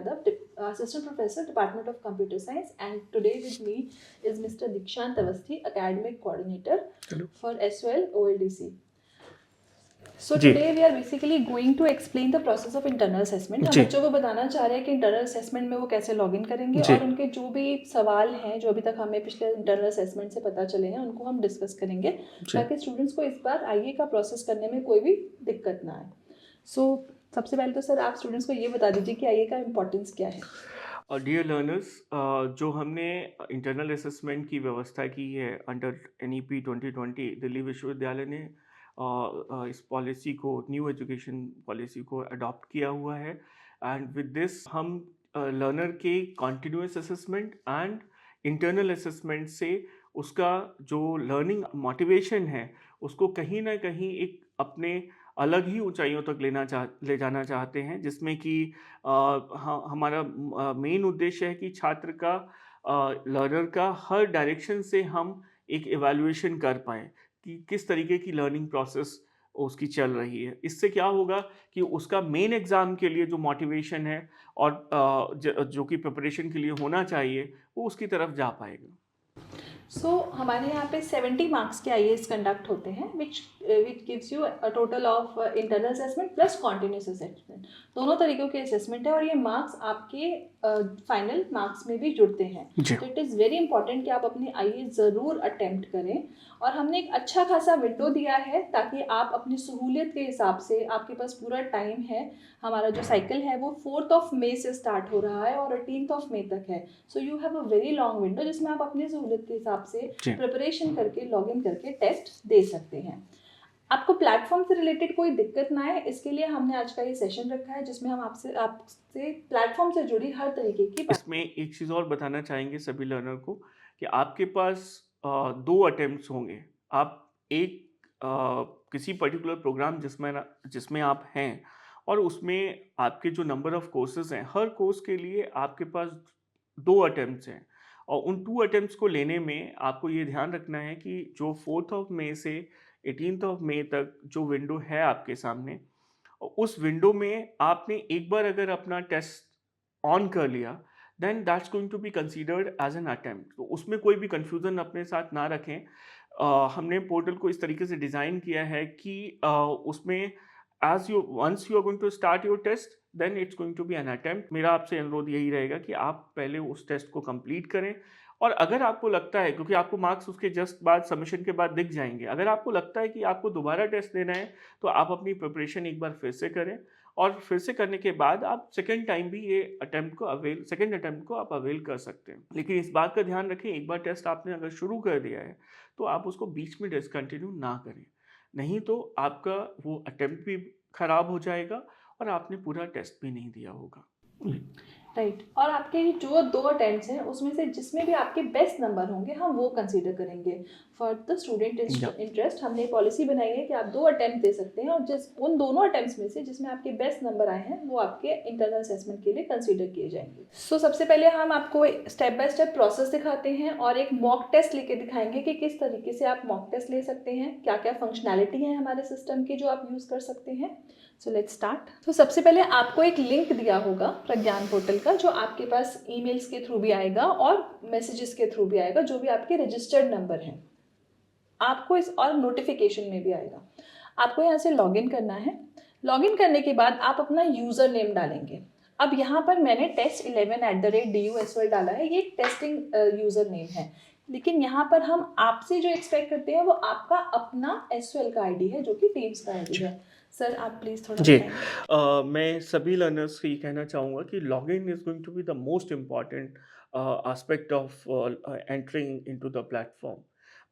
Yadav, Assistant Professor, Department of Computer Science, and today with me is Mr. Dikshant Awasthi, Academic Coordinator Hello. for SOL OLDC. So ji today we are basically going to explain the process of internal assessment. हम जी बच्चों को बताना चाह रहे हैं कि internal assessment में वो कैसे लॉगिन करेंगे जी और उनके जो भी सवाल हैं जो अभी तक हमें पिछले इंटरनल असेसमेंट से पता चले हैं उनको हम डिस्कस करेंगे जी ताकि स्टूडेंट्स को इस बार आईए का प्रोसेस करने में कोई भी दिक्कत ना आए. सो सबसे पहले तो सर आप स्टूडेंट्स को ये बता दीजिए कि आईए का इम्पोर्टेंस क्या है. और डियर लर्नर्स, जो हमने इंटरनल असेसमेंट की व्यवस्था की है अंडर NEP 2020, दिल्ली विश्वविद्यालय ने इस पॉलिसी को, न्यू एजुकेशन पॉलिसी को अडॉप्ट किया हुआ है. एंड विद दिस हम लर्नर के continuous assessment and internal assessment से उसका जो लर्निंग मोटिवेशन है उसको कहीं ना कहीं एक अपने अलग ही ऊंचाइयों तक ले जाना चाहते हैं, जिसमें कि हमारा मेन उद्देश्य है कि छात्र का, लर्नर का हर डायरेक्शन से हम एक इवैल्यूएशन कर पाएँ कि किस तरीके की लर्निंग प्रोसेस उसकी चल रही है. इससे क्या होगा कि उसका मेन एग्ज़ाम के लिए जो मोटिवेशन है और जो कि प्रिपरेशन के लिए होना चाहिए, वो उसकी तरफ जा पाएगा. हमारे यहाँ पे 70 मार्क्स के आईएएस कंडक्ट होते हैं which gives you a total of internal assessment plus continuous assessment. दोनों तरीक़ों के असेसमेंट है और ये मार्क्स आपके फाइनल मार्क्स में भी जुड़ते हैं. जी तो इट इज़ वेरी इंपॉर्टेंट कि आप अपनी आईएएस ज़रूर अटेम्प्ट करें और हमने एक अच्छा खासा विंडो दिया है ताकि आप अपनी सहूलियत के हिसाब से, आपके पास पूरा टाइम है. हमारा जो साइकिल है वो 4 मई से स्टार्ट हो रहा है और 18 मई तक है. So you have a very long window जिसमें आप अपनी सहूलियत के हिसाब से जी प्रिपरेशन करके लॉगिन करके टेस्ट दे सकते हैं. आपको प्लेटफॉर्म से रिलेटेड कोई दिक्कत ना आए इसके लिए हमने आज का ये सेशन रखा है जिसमें हम आपसे प्लेटफॉर्म से जुड़ी हर तरीके की इसमें एक चीज़ और बताना चाहेंगे सभी लर्नर को कि आपके पास 2 अटेम्प्ट्स होंगे. आप एक किसी पर्टिकुलर प्रोग्राम जिसमें आप हैं और उसमें आपके जो नंबर ऑफ कोर्सेज़ हैं, हर कोर्स के लिए आपके पास 2 अटेम्प्ट्स हैं. और उन 2 अटेम्प्ट्स को लेने में आपको ये ध्यान रखना है कि जो 4 मई से 18 मई तक जो विंडो है आपके सामने, उस विंडो में आपने एक बार अगर अपना टेस्ट ऑन कर लिया, then that's going to be considered as an attempt. तो उसमें कोई भी कंफ्यूजन अपने साथ ना रखें. हमने पोर्टल को इस तरीके से डिज़ाइन किया है कि उसमें as you once you are going to start your test, then it's going to be an attempt. मेरा आपसे अनुरोध यही रहेगा कि आप पहले उस टेस्ट को कंप्लीट करें. और अगर आपको लगता है, क्योंकि आपको मार्क्स उसके जस्ट बाद, सबमिशन के बाद दिख जाएंगे, अगर आपको लगता है कि आपको दोबारा टेस्ट देना है तो आप अपनी प्रिपरेशन एक बार फिर से करें. और फिर से करने के बाद आप सेकंड टाइम भी ये सेकंड अटेम्प्ट को आप अवेल कर सकते हैं. लेकिन इस बात का ध्यान रखें, एक बार टेस्ट आपने अगर शुरू कर दिया है तो आप उसको बीच में डिसकंटिन्यू ना करें. नहीं तो आपका वो अटेम्प्ट भी खराब हो जाएगा और आपने पूरा टेस्ट भी नहीं दिया होगा. राइट. और आपके जो 2 अटेम्प्ट्स हैं उसमें से जिसमें भी आपके बेस्ट नंबर होंगे हम वो कंसीडर करेंगे. फॉर द स्टूडेंट या इंटरेस्ट हमने पॉलिसी बनाई है कि आप 2 अटेम्प्ट दे सकते हैं और उन दोनों अटेम्प्ट्स में से जिसमें आपके बेस्ट नंबर आए हैं वो आपके इंटरनल असेसमेंट के लिए कंसीडर किए जाएंगे. सबसे पहले हम आपको स्टेप बाय स्टेप प्रोसेस दिखाते हैं और एक मॉक टेस्ट लेके दिखाएंगे कि किस तरीके से आप मॉक टेस्ट ले सकते हैं, क्या क्या फंक्शनैलिटी है हमारे सिस्टम की जो आप यूज़ कर सकते हैं. So let's start. तो सबसे पहले आपको एक लिंक दिया होगा प्रज्ञान पोर्टल का जो आपके पास ईमेल्स के थ्रू भी आएगा और मैसेजेस के थ्रू भी आएगा जो भी आपके रजिस्टर्ड नंबर हैं. आपको इस और नोटिफिकेशन में भी आएगा. आपको यहाँ से लॉगिन करना है. लॉगिन करने के बाद आप अपना यूज़र नेम डालेंगे. अब यहाँ पर मैंने test11@DUSOL डाला है. ये एक टेस्टिंग यूज़र नेम है. लेकिन यहाँ पर हम आपसे जो एक्सपेक्ट करते हैं वो आपका अपना SOL का आईडी है जो कि टीम्स का आईडी है. सर आप प्लीज़ थोड़ा जी बताएंगे. मैं सभी लर्नर्स से ये कहना चाहूँगा कि login is going to be the most important aspect of entering into the platform.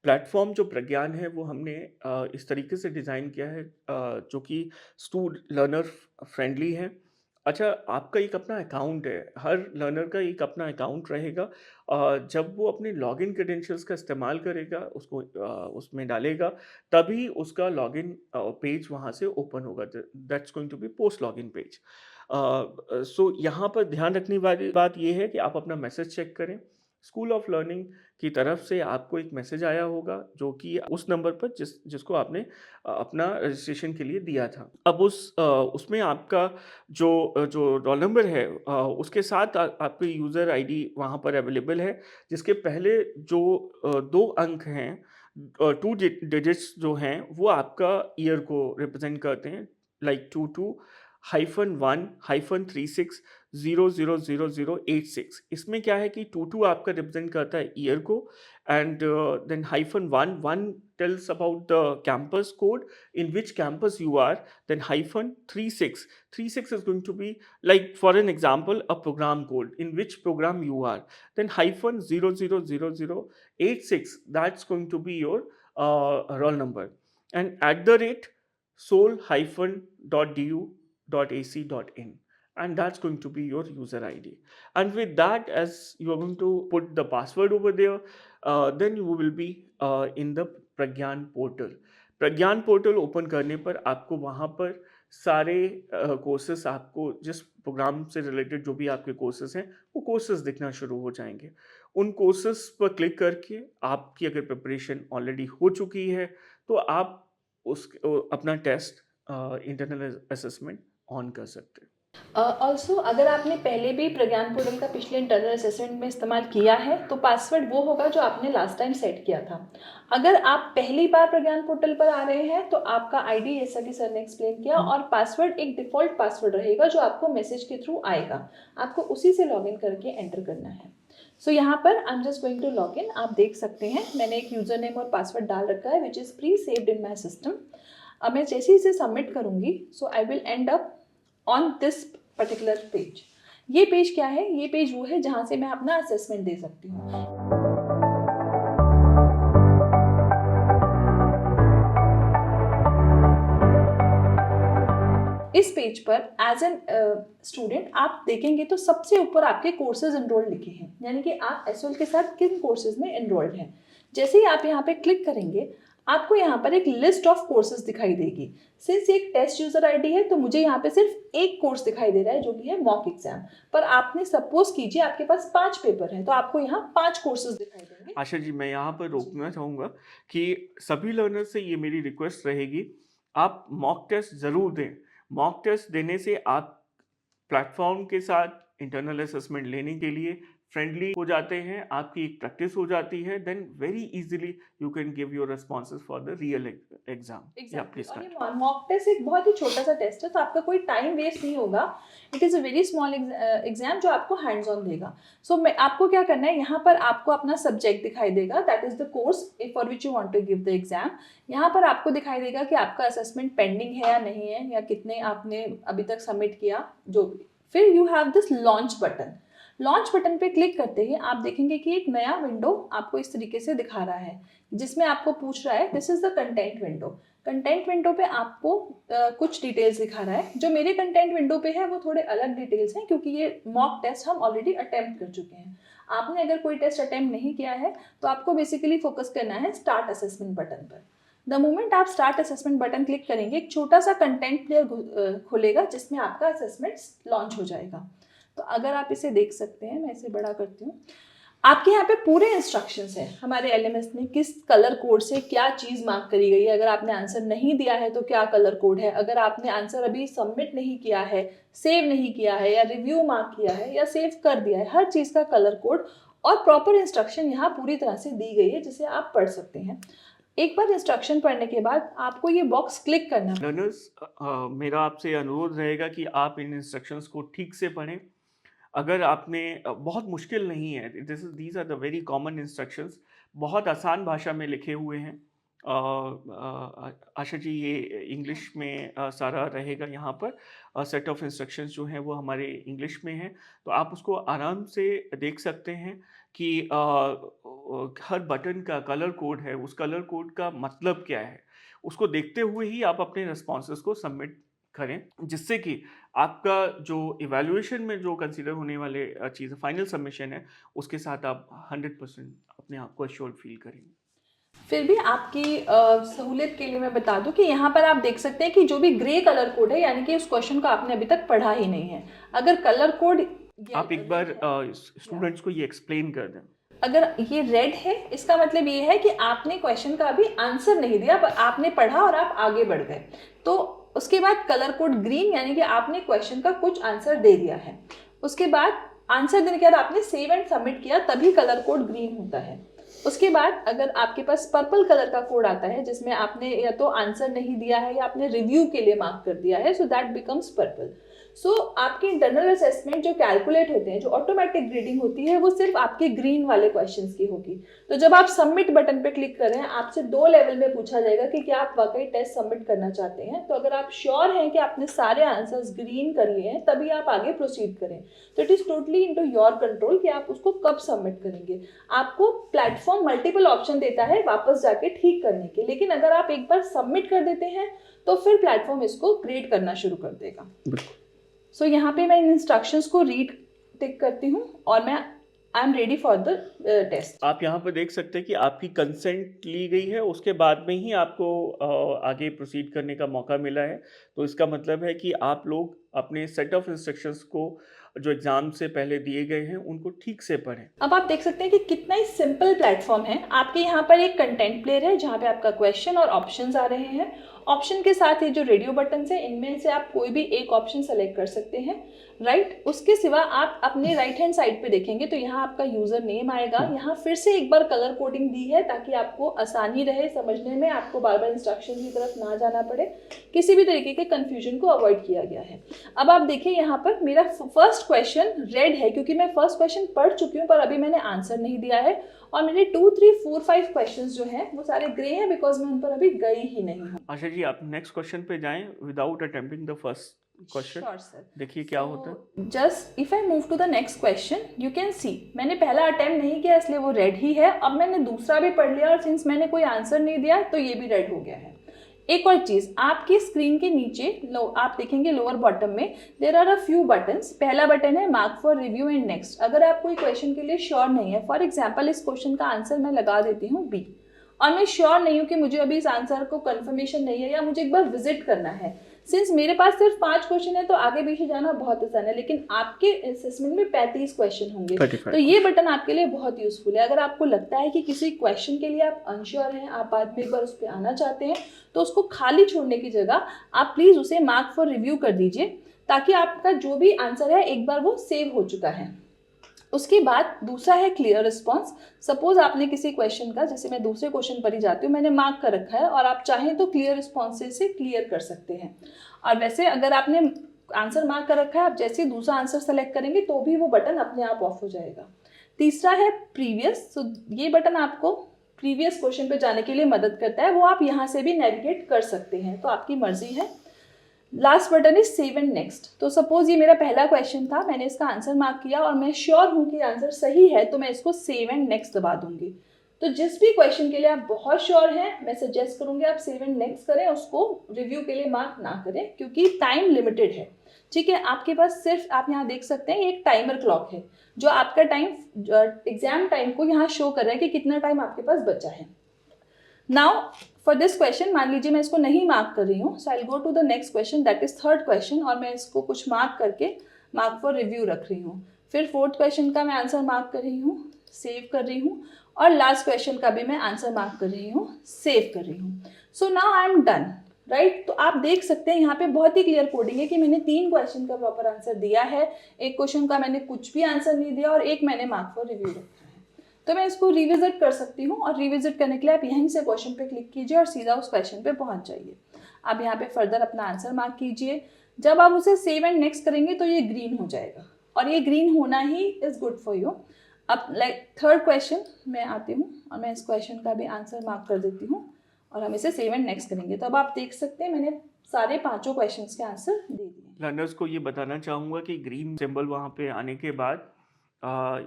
Platform जो प्रज्ञान है वो हमने इस तरीके से डिज़ाइन किया है जो कि लर्नर फ्रेंडली है. अच्छा, आपका एक अपना अकाउंट है, हर लर्नर का एक अपना अकाउंट रहेगा. जब वो अपने लॉगिन क्रेडेंशियल्स का इस्तेमाल करेगा, उसको उसमें डालेगा, तभी उसका लॉगिन पेज वहाँ से ओपन होगा. That's going to be post login page. So यहाँ पर ध्यान रखने वाली बात ये है कि आप अपना मैसेज चेक करें. स्कूल ऑफ लर्निंग की तरफ से आपको एक मैसेज आया होगा जो कि उस नंबर पर जिसको आपने अपना रजिस्ट्रेशन के लिए दिया था। अब उसमें आपका जो रोल नंबर है उसके साथ आपकी यूज़र आईडी वहाँ पर अवेलेबल है, जिसके पहले जो 2 अंक हैं 2 डिजिट्स जो हैं वो आपका ईयर को रिप्रेज़ेंट करते हैं, लाइक 22-1-36000086। इसमें क्या है कि 22 आपका रिप्रेज़ेंट करता है ईयर को, and then -1 tells about the campus code, in which campus you are, then -36 is going to be, like for an example, a program code, in which program you are, then -000086, that's going to be your roll number, and @sol-.du.ac.in, and that's going to be your user ID. And with that, as you are going to put the password over there, then you will be in the Pragyan portal. Pragyan portal open करने पर आपको वहाँ पर सारे courses, आपको जिस programme से related जो भी आपके कोर्सेस हैं वो कोर्सेस दिखना शुरू हो जाएंगे। उन कोर्सेस पर क्लिक करके आपकी अगर प्रिपरेशन ऑलरेडी हो चुकी है तो आप अपना टेस्ट इंटरनल असेसमेंट ऑन कर सकते हैं। ऑल्सो अगर आपने पहले भी प्रज्ञान पोर्टल का पिछले इंटरनल असेसमेंट में इस्तेमाल किया है तो पासवर्ड वो होगा जो आपने लास्ट टाइम सेट किया था। अगर आप पहली बार प्रज्ञान पोर्टल पर आ रहे हैं तो आपका आईडी, जैसा कि सर ने एक्सप्लेन किया, और पासवर्ड एक डिफ़ॉल्ट पासवर्ड रहेगा जो आपको मैसेज के थ्रू आएगा। आपको उसी से लॉगिन करके एंटर करना है। सो यहाँ पर I am just going to log in. आप देख सकते हैं मैंने एक यूज़र नेम और पासवर्ड डाल रखा है which is pre saved in my system. अब मैं जैसे ही इसे सबमिट करूँगी so I will end up on this particular page. ये पेज क्या है? ये पेज वो है जहाँ से मैं अपना असेसमेंट दे सकती हूँ। इस पेज पर एज एन स्टूडेंट आप देखेंगे तो सबसे ऊपर आपके कोर्सेज एनरोल्ड लिखे हैं, यानी कि आप एसओएल के साथ किन कोर्सेज में एनरोल्ड हैं। जैसे ही आप यहाँ पे क्लिक करेंगे आपको यहाँ पर एक लिस्ट ऑफ कोर्सेज दिखाई देगी। सिंस एक टेस्ट यूजर आईडी है तो मुझे यहाँ पे सिर्फ एक कोर्स दिखाई दे रहा है जो कि है मॉक एग्जाम। पर आपने सपोज कीजिए आपके पास 5 पेपर हैं तो आपको यहाँ 5 कोर्सेज दिखाई देंगे। आशा जी, मैं यहाँ पर रोकना चाहूँगा कि सभी लर्नर से ये मेरी रिक्वेस्ट रहेगी, आप मॉक टेस्ट ज़रूर दें। मॉक टेस्ट देने से आप प्लेटफॉर्म के साथ इंटरनल असेसमेंट लेने के लिए फ्रेंडली हो जाते हैं, आपकी एक प्रैक्टिस हो जाती है, then very easily you can give your responses for the real exam. Mock test एक बहुत ही छोटा सा टेस्ट है तो आपका कोई टाइम वेस्ट नहीं होगा। It is a very small exam जो आपको हैंड्स ऑन देगा। सो मैं आपको क्या करना है, यहाँ पर आपको अपना सब्जेक्ट दिखाई देगा, that is the course for which you want to give the exam. यहाँ पर आपको दिखाई देगा कि आपका असेसमेंट पेंडिंग है या नहीं है, या कितने आपने अभी तक सबमिट किया, जो भी। फिर you have this launch button. Launch button पे क्लिक करते ही आप देखेंगे कि एक नया विंडो आपको इस तरीके से दिखा रहा है, जिसमें आपको पूछ रहा है, this is the content window. Content window पे आपको कुछ डिटेल्स दिखा रहा है। जो मेरे कंटेंट विंडो पे है वो थोड़े अलग डिटेल्स हैं, क्योंकि ये मॉक टेस्ट हम ऑलरेडी अटेम्प्ट कर चुके हैं। आपने अगर कोई टेस्ट अटेम्प्ट नहीं किया है तो आपको बेसिकली फोकस करना है स्टार्ट असेसमेंट बटन पर। द मोमेंट आप स्टार्ट असेसमेंट बटन क्लिक करेंगे एक छोटा सा कंटेंट प्लेयर खुलेगा जिसमें आपका असेसमेंट लॉन्च हो जाएगा। तो अगर आप इसे देख सकते हैं, मैं इसे बड़ा करती हूँ, आपके यहाँ पे पूरे इंस्ट्रक्शंस हैं हमारे एलएमएस ने किस कलर कोड से क्या चीज़ मार्क करी गई है। अगर आपने आंसर नहीं दिया है तो क्या कलर कोड है, अगर आपने आंसर अभी सबमिट नहीं किया है, सेव नहीं किया है, या रिव्यू मार्क किया है, या सेव कर दिया है, हर चीज़ का कलर कोड और प्रॉपर इंस्ट्रक्शन यहाँ पूरी तरह से दी गई है जिसे आप पढ़ सकते हैं। एक बार इंस्ट्रक्शन पढ़ने के बाद आपको ये बॉक्स क्लिक करना है। लर्नर्स, मेरा आपसे अनुरोध रहेगा कि आप इन इंस्ट्रक्शंस को ठीक से पढ़ें। अगर आपने बहुत मुश्किल नहीं है, these are the very common instructions, बहुत आसान भाषा में लिखे हुए हैं। आशा जी, ये इंग्लिश में सारा रहेगा यहाँ पर। सेट ऑफ इंस्ट्रक्शंस जो हैं वो हमारे इंग्लिश में हैं, तो आप उसको आराम से देख सकते हैं कि हर बटन का कलर कोड है, उस कलर कोड का मतलब क्या है, उसको देखते हुए ही आप अपने रिस्पॉन्सेस को सबमिट करें, जिससे कि आपका जो इवैल्यूएशन में जो कंसीडर होने वाले चीज़ फाइनल सबमिशन है उसके साथ आप 100% अपने आप को अश्योर्ड फील करेंगे। फिर भी आपकी सहूलियत के लिए मैं बता दूं कि यहाँ पर आप देख सकते हैं कि जो भी ग्रे कलर कोड है, यानी कि उस क्वेश्चन को आपने अभी तक पढ़ा ही नहीं है। अगर कलर कोड आप एक बार स्टूडेंट्स को ये एक्सप्लेन कर दें। अगर ये रेड है इसका मतलब ये है कि आपने क्वेश्चन का अभी आंसर नहीं दिया, पर आपने पढ़ा और आप आगे बढ़ गए। तो उसके बाद कलर कोड ग्रीन, यानी कि आपने क्वेश्चन का कुछ आंसर दे दिया है। उसके बाद आंसर देने के बाद आपने सेव एंड सबमिट किया, तभी कलर कोड ग्रीन होता है। उसके बाद अगर आपके पास पर्पल कलर का कोड आता है जिसमें आपने या तो आंसर नहीं दिया है या आपने रिव्यू के लिए मार्क कर दिया है, सो दैट बिकम्स पर्पल। सो आपके इंटरनल असेसमेंट जो कैलकुलेट होते हैं, जो ऑटोमेटिक ग्रेडिंग होती है, वो सिर्फ आपके ग्रीन वाले क्वेश्चंस की होगी। तो जब आप सबमिट बटन पे क्लिक करें, आपसे 2 लेवल में पूछा जाएगा कि क्या आप वाकई टेस्ट सबमिट करना चाहते हैं। तो अगर आप श्योर हैं कि आपने सारे आंसर्स ग्रीन कर लिए हैं, तभी आप आगे प्रोसीड करें। तो it is totally into your control कि आप उसको कब सबमिट करेंगे। आपको प्लेटफॉर्म मल्टीपल ऑप्शन देता है वापस जाके ठीक करने के, लेकिन अगर आप एक बार सबमिट कर देते हैं तो फिर प्लेटफॉर्म इसको ग्रेड करना शुरू कर देगा। सो यहाँ पे मैं इन इंस्ट्रक्शंस को रीड टिक करती हूँ और मैं I am ready for the test. आप यहाँ पर देख सकते हैं कि आपकी कंसेंट ली गई है, उसके बाद में ही आपको आगे प्रोसीड करने का मौका मिला है। तो इसका मतलब है कि आप लोग अपने सेट ऑफ इंस्ट्रक्शंस को जो एग्ज़ाम से पहले दिए गए हैं उनको ठीक से पढ़ें। अब आप देख सकते हैं कि कितना ही सिंपल प्लेटफॉर्म है। आपके यहाँ पर एक कंटेंट प्लेयर है जहाँ पे आपका क्वेश्चन और ऑप्शंस आ रहे हैं। ऑप्शन के साथ ही जो रेडियो बटन है, इनमें से आप कोई भी एक ऑप्शन सेलेक्ट कर सकते हैं, राइट। उसके सिवा आप अपने राइट हैंड साइड पे देखेंगे तो यहाँ आपका यूजर नेम आएगा। यहाँ फिर से एक बार कलर कोडिंग दी है ताकि आपको आसानी रहे समझने में, आपको बार बार इंस्ट्रक्शन की तरफ ना जाना पड़े, किसी भी तरीके के कंफ्यूजन को अवॉइड किया गया है। अब आप देखिए यहाँ पर मेरा फर्स्ट क्वेश्चन रेड है क्योंकि मैं फर्स्ट क्वेश्चन पढ़ चुकी हूँ, पर अभी मैंने आंसर नहीं दिया है। और मेरे 2, 3, 4, 5 क्वेश्चंस जो हैं वो सारे ग्रे हैं बिकॉज मैं उन पर अभी गई ही नहीं हूँ। आशा जी, आप नेक्स्ट क्वेश्चन पे जाएं without attempting the first question. Sure sir. देखिए क्या होता है। Just if I move to the next question, you can see मैंने पहला अटेम्प्ट नहीं किया इसलिए वो रेड ही है। अब मैंने दूसरा भी पढ़ लिया और सिंस मैंने कोई आंसर नहीं दिया तो ये भी रेड हो गया है। एक और चीज़, आपकी स्क्रीन के नीचे आप देखेंगे लोअर बॉटम में there are a few buttons. पहला बटन है mark for review and next. अगर आप कोई क्वेश्चन के लिए श्योर नहीं है, फॉर एग्जाम्पल इस क्वेश्चन का आंसर मैं लगा देती हूँ बी, और मैं श्योर नहीं हूँ कि मुझे अभी इस आंसर को कंफर्मेशन नहीं है या मुझे एक बार विजिट करना है। सिंस मेरे पास सिर्फ 5 क्वेश्चन है तो आगे पीछे जाना बहुत आसान है, लेकिन आपके असेसमेंट में 35 क्वेश्चन होंगे। तो ये बटन आपके लिए बहुत यूजफुल है। अगर आपको लगता है कि किसी क्वेश्चन के लिए आप अनश्योर हैं, आप बाद में एक बार उस पर आना चाहते हैं, तो उसको खाली छोड़ने की जगह आप प्लीज़ उसे मार्क फॉर रिव्यू कर दीजिए ताकि आपका जो भी आंसर है एक बार वो सेव हो चुका है। उसके बाद दूसरा है क्लियर रिस्पॉन्स। सपोज आपने किसी क्वेश्चन का, जैसे मैं दूसरे क्वेश्चन पर ही जाती हूँ, मैंने मार्क कर रखा है और आप चाहें तो क्लियर रिस्पॉन्स से क्लियर कर सकते हैं। और वैसे अगर आपने आंसर मार्क कर रखा है, आप जैसे ही दूसरा आंसर सेलेक्ट करेंगे तो भी वो बटन अपने आप ऑफ हो जाएगा। तीसरा है प्रीवियस। सो ये बटन आपको प्रीवियस क्वेश्चन पे जाने के लिए मदद करता है, वो आप यहाँ से भी नेविगेट कर सकते हैं, तो आपकी मर्जी है। Last button is save and next. तो सपोज ये मेरा पहला क्वेश्चन था, मैंने इसका आंसर मार्क किया और मैं श्योर हूँ कि आंसर सही है, तो मैं इसको सेव एंड नेक्स्ट दबा दूंगी। तो जिस भी क्वेश्चन के लिए आप बहुत श्योर हैं, मैं सजेस्ट करूँगी आप सेव एंड नेक्स्ट करें, उसको रिव्यू के लिए मार्क ना करें क्योंकि टाइम लिमिटेड है। ठीक है, आपके पास सिर्फ, आप यहाँ देख सकते हैं, एक टाइमर क्लॉक है जो आपका टाइम, एग्जाम टाइम को यहाँ शो कर रहा है कि कितना टाइम आपके पास बचा है। नाउ फॉर दिस क्वेश्चन, मान लीजिए मैं इसको नहीं मार्क कर रही हूँ, so I will go to the next question, that is third question, और मैं इसको कुछ मार्क करके मार्क फॉर रिव्यू रख रही हूँ। फिर फोर्थ क्वेश्चन का मैं आंसर मार्क कर रही हूँ, सेव कर रही हूँ, और लास्ट क्वेश्चन का भी मैं आंसर मार्क कर रही हूँ, सेव कर रही हूँ। So now I am done, right. तो आप देख सकते हैं यहाँ पे बहुत ही क्लियर कोडिंग है कि मैंने 3 क्वेश्चन का प्रॉपर आंसर दिया है, एक क्वेश्चन का मैंने कुछ भी आंसर नहीं दिया, और एक मैंने मार्क फॉर रिव्यू रखा है। तो मैं इसको रिविजिट कर सकती हूँ, और रिविजिट करने के लिए आप यहीं से क्वेश्चन पे क्लिक कीजिए और सीधा उस क्वेश्चन पे पहुँच जाइए। आप यहाँ पे फर्दर अपना आंसर मार्क कीजिए। जब आप उसे सेव एंड नेक्स्ट करेंगे तो ये ग्रीन हो जाएगा, और ये ग्रीन होना he is good for you. अब लाइक थर्ड क्वेश्चन मैं आती हूँ और मैं इस क्वेश्चन का भी आंसर मार्क कर देती हूँ, और हम इसे सेव एंड नेक्स्ट करेंगे। तो अब आप देख सकते हैं मैंने सारे 5 क्वेश्चंस के आंसर दे दिए। लर्नर्स को ये बताना चाहूँगा कि ग्रीन सिंबल वहाँ पे आने के बाद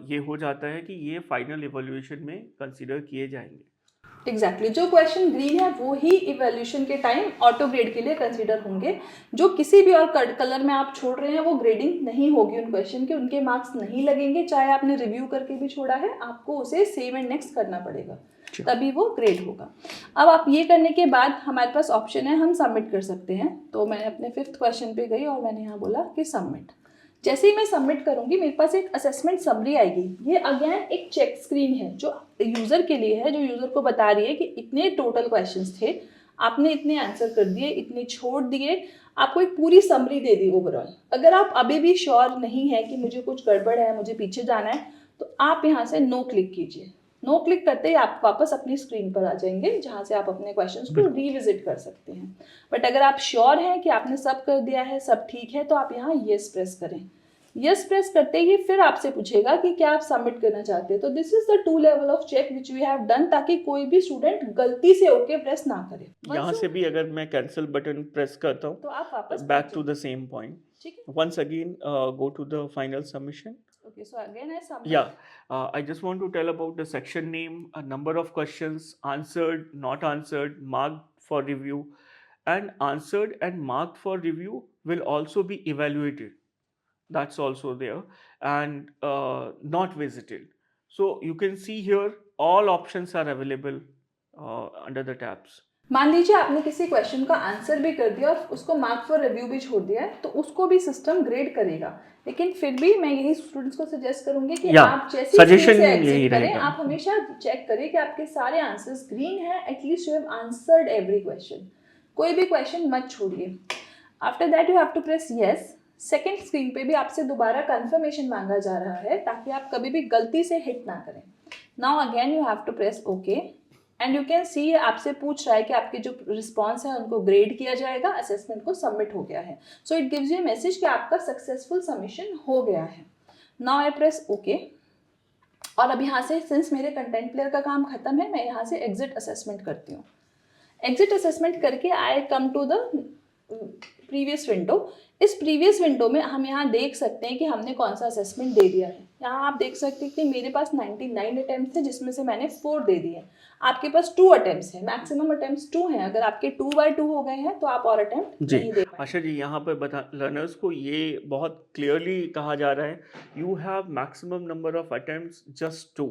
ये हो जाता है कि ये फाइनल इवैल्यूएशन में कंसीडर किए जाएंगे। एग्जैक्टली, जो क्वेश्चन ग्रीन है वो ही इवैल्यूएशन के टाइम ऑटो ग्रेड के लिए कंसीडर होंगे। जो किसी भी और कलर में आप छोड़ रहे हैं वो ग्रेडिंग नहीं होगी उन क्वेश्चन के, उनके मार्क्स नहीं लगेंगे। चाहे आपने रिव्यू करके भी छोड़ा है, आपको उसे सेव एंड नेक्स्ट करना पड़ेगा, तभी वो ग्रेड होगा। अब आप ये करने के बाद हमारे पास ऑप्शन है, हम सबमिट कर सकते हैं। तो मैंने अपने 5th क्वेश्चन पे गई और मैंने यहाँ बोला कि सबमिट। जैसे ही मैं सबमिट करूंगी मेरे पास एक असेसमेंट समरी आएगी। ये अगेन एक चेक स्क्रीन है जो यूज़र के लिए है, जो यूज़र को बता रही है कि इतने टोटल क्वेश्चंस थे, आपने इतने आंसर कर दिए, इतने छोड़ दिए, आपको एक पूरी समरी दे दी ओवरऑल। अगर आप अभी भी श्योर नहीं है कि मुझे कुछ गड़बड़ है, मुझे पीछे जाना है, तो आप यहाँ से नो क्लिक कीजिए। नो क्लिक करते ही आप वापस अपनी स्क्रीन पर आ जाएंगे जहाँ से आप अपने क्वेश्चंस को रीविजिट कर सकते हैं। बट अगर आप श्योर हैं कि आपने सब कर दिया है, सब ठीक है, तो आप यहाँ येस प्रेस करें। यस प्रेस करते ही फिर आपसे पूछेगा कि क्या आप सबमिट करना चाहते हैं। तो this is the 2 level of check which we have done, ताकि कोई भी स्टूडेंट गलती से ओके प्रेस ना करे। यहाँ से भी अगर मैं कैंसिल बटन प्रेस करता तो हूँ आप वापस back to the same point, ठीक है। once again go to the final submission. Okay, so again I submit. Yeah, I just want to tell about the section name, a number of questions answered, not answered, marked for review, and answered and marked for review will also be evaluated. That's also there, and not visited. So you can see here all options are available under the tabs. मान लीजिए आपने किसी question का answer भी कर दिया और उसको मार्क फॉर रिव्यू भी छोड़ दिया है, तो उसको भी सिस्टम ग्रेड करेगा। लेकिन फिर भी मैं यही स्टूडेंट्स को सजेस्ट करूंगी कि आप जैसे सजेशन से यही एग्जिट करें, रहेगा। आप हमेशा चेक करें कि आपके सारे आंसर्स ग्रीन है, at least you have answered every question. कोई भी क्वेश्चन मत छोड़िए। After that you have to press yes. Second screen पे भी आपसे दोबारा कंफर्मेशन मांगा जा रहा है ताकि आप कभी भी गलती से हिट ना करें। Now again you have to press okay, and you can see आपसे पूछ रहा है कि आपके जो रिस्पॉन्स है उनको ग्रेड किया जाएगा, असेसमेंट को सबमिट हो गया है। So it gives you message कि आपका सक्सेसफुल सबमिशन हो गया है। नाउ आई प्रेस ओके, और अब यहाँ से सिंस मेरे कंटेंट प्लेयर का काम खत्म है, मैं यहाँ से एग्जिट असेसमेंट करती हूँ। एग्जिट असेसमेंट करके I come to the previous window. इस प्रीवियस विंडो में हम यहाँ देख सकते हैं कि हमने कौन सा असेसमेंट दे दिया है। यहाँ आप देख सकते हैं कि मेरे पास 99 अटेम्प्ट थे जिसमें से मैंने 4 दे दिए। आपके पास 2 अटेम्प्ट्स हैं, मैक्सिमम अटेम्प्ट्स 2 हैं। अगर आपके 2/2 हो गए हैं तो आप और अटेम्प्ट नहीं दे पाएंगे। आशा जी, यहाँ पर बता लर्नर्स को ये बहुत क्लियरली कहा जा रहा है, you have maximum number of attempts just 2।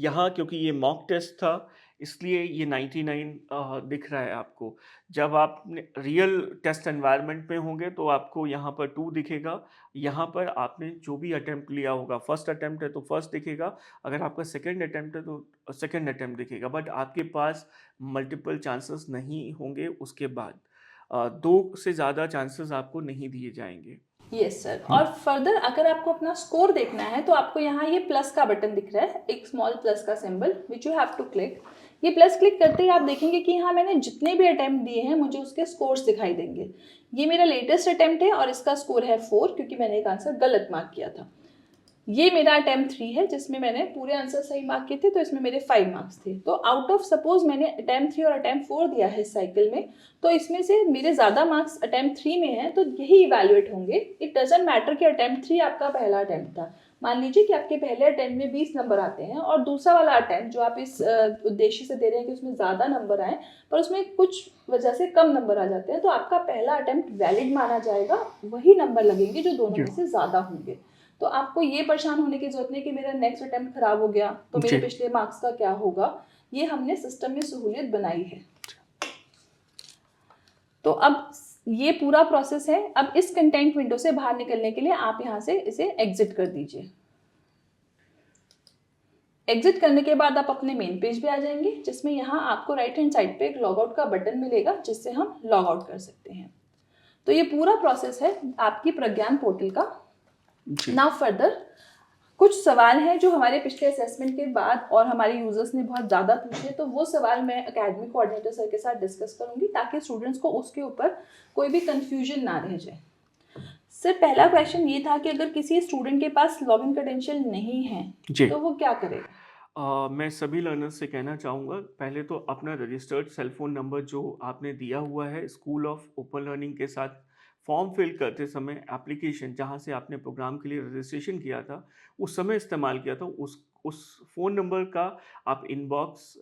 यहाँ क्योंकि ये मॉक टेस्ट था इसलिए ये 99 दिख रहा है आपको। जब आप रियल टेस्ट एनवायरनमेंट में होंगे तो आपको यहाँ पर 2 दिखेगा। यहाँ पर आपने जो भी अटेम्प्ट लिया होगा, फर्स्ट अटेम्प्ट है तो फर्स्ट दिखेगा, अगर आपका सेकंड अटेम्प्ट है तो सेकंड अटेम्प्ट दिखेगा, बट आपके पास मल्टीपल चांसेस नहीं होंगे उसके बाद। 2 से ज़्यादा चांसेस आपको नहीं दिए जाएंगे। Yes sir. और फर्दर अगर आपको अपना स्कोर देखना है तो आपको यहाँ ये प्लस का बटन दिख रहा है, एक स्मॉल प्लस का symbol which you have to click. ये प्लस क्लिक करते ही आप देखेंगे कि यहाँ मैंने जितने भी अटेम्प्ट दिए हैं मुझे उसके स्कोर्स दिखाई देंगे। ये मेरा लेटेस्ट अटेम्प्ट है और इसका स्कोर है 4, क्योंकि मैंने एक आंसर गलत मार्क किया था। ये मेरा अटेम्प्ट 3 है जिसमें मैंने पूरे आंसर सही मार्क किए थे, तो इसमें मेरे 5 मार्क्स थे। तो आउट ऑफ सपोज मैंने अटेम्प्ट 3 और अटेम्प्ट 4 दिया है इस साइकिल में, तो इसमें से मेरे ज़्यादा मार्क्स अटेम्प्ट 3 में हैं, तो यही इवैल्यूएट होंगे। इट डजेंट मैटर कि अटेम्प्ट 3 आपका पहला अटेम्प्ट था। मान लीजिए कि आपके पहले अटेम्प्ट में 20 नंबर आते हैं और दूसरा वाला अटेम्प्ट जो आप इस उद्देश्य से दे रहे हैं कि उसमें ज़्यादा नंबर आए, पर उसमें कुछ वजह से कम नंबर आ जाते हैं, तो आपका पहला अटेम्प्ट वैलिड माना जाएगा। वही नंबर लगेंगे जो दोनों में से ज़्यादा होंगे। तो आपको ये परेशान होने की जरूरत नहीं कि मेरा नेक्स्ट अटेम्प्ट खराब हो गया तो मेरे पिछले मार्क्स का क्या होगा। ये हमने सिस्टम में सहूलियत बनाई है। तो अब ये पूरा प्रोसेस है। अब इस कंटेंट विंडो से बाहर निकलने के लिए आप यहाँ से इसे एग्जिट कर दीजिए। एग्जिट करने के बाद आप अपने मेन पेज पे आ जाएंगे, जिसमें यहाँ आपको राइट हैंड साइड पे एक लॉग आउट का बटन मिलेगा जिससे हम लॉग आउट कर सकते हैं। तो ये पूरा प्रोसेस है आपकी प्रज्ञान पोर्टल का। नाउ फर्दर कुछ सवाल हैं जो हमारे पिछले असेसमेंट के बाद और हमारे यूजर्स ने बहुत ज़्यादा पूछे, तो वो सवाल मैं एकेडमिक कोऑर्डिनेटर सर के साथ डिस्कस करूंगी ताकि स्टूडेंट्स को उसके ऊपर कोई भी कंफ्यूजन ना रह जाए। सर, पहला क्वेश्चन ये था कि अगर किसी स्टूडेंट के पास लॉगिन क्रेडेंशियल नहीं है तो वो क्या करेगा? मैं सभी लर्नर्स से कहना चाहूँगा, पहले तो अपना रजिस्टर्ड सेल फोन नंबर जो आपने दिया हुआ है स्कूल ऑफ ओपन लर्निंग के साथ फॉर्म फिल करते समय एप्लीकेशन जहाँ से आपने प्रोग्राम के लिए रजिस्ट्रेशन किया था उस समय इस्तेमाल किया था, उस फ़ोन नंबर का आप इनबॉक्स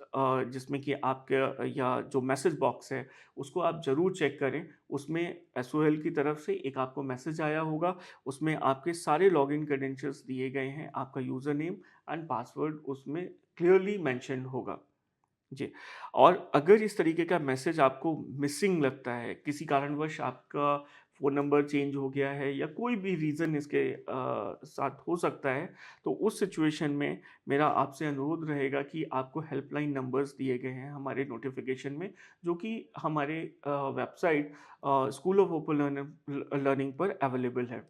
जिसमें कि आपके या जो मैसेज बॉक्स है उसको आप ज़रूर चेक करें। उसमें एसओएल की तरफ से एक आपको मैसेज आया होगा, उसमें आपके सारे लॉगिन क्रेडेंशियल्स दिए गए हैं, आपका यूज़र नेम एंड पासवर्ड उसमें क्लियरली मेंशन होगा जी। और अगर इस तरीके का मैसेज आपको मिसिंग लगता है, किसी कारणवश आपका फ़ोन नंबर चेंज हो गया है या कोई भी रीज़न इसके साथ हो सकता है, तो उस सिचुएशन में मेरा आपसे अनुरोध रहेगा कि आपको हेल्पलाइन नंबर्स दिए गए हैं हमारे नोटिफिकेशन में, जो कि हमारे website school of open learning पर अवेलेबल है।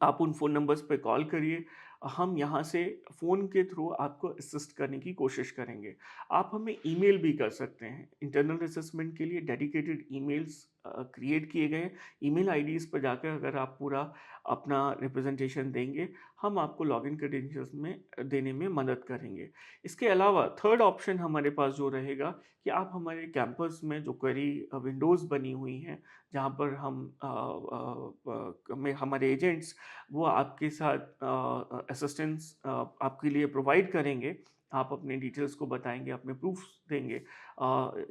आप उन फ़ोन नंबर्स पे कॉल करिए, हम यहाँ से फ़ोन के थ्रू आपको असिस्ट करने की कोशिश करेंगे। आप हमें ईमेल भी कर सकते हैं, इंटरनल असेसमेंट के लिए डेडिकेटेड ईमेल्स क्रिएट किए गए हैं। ईमेल आईडीज़ पर जाकर अगर आप पूरा अपना रिप्रेजेंटेशन देंगे, हम आपको लॉगिन क्रेडेंशियल्स में देने में मदद करेंगे। इसके अलावा थर्ड ऑप्शन हमारे पास जो रहेगा कि आप हमारे कैंपस में जो क्वेरी विंडोज़ बनी हुई हैं, जहाँ पर हम में हमारे एजेंट्स वो आपके साथ असिस्टेंस आपके लिए प्रोवाइड करेंगे। आप अपने डिटेल्स को बताएँगे, अपने प्रूफ्स देंगे।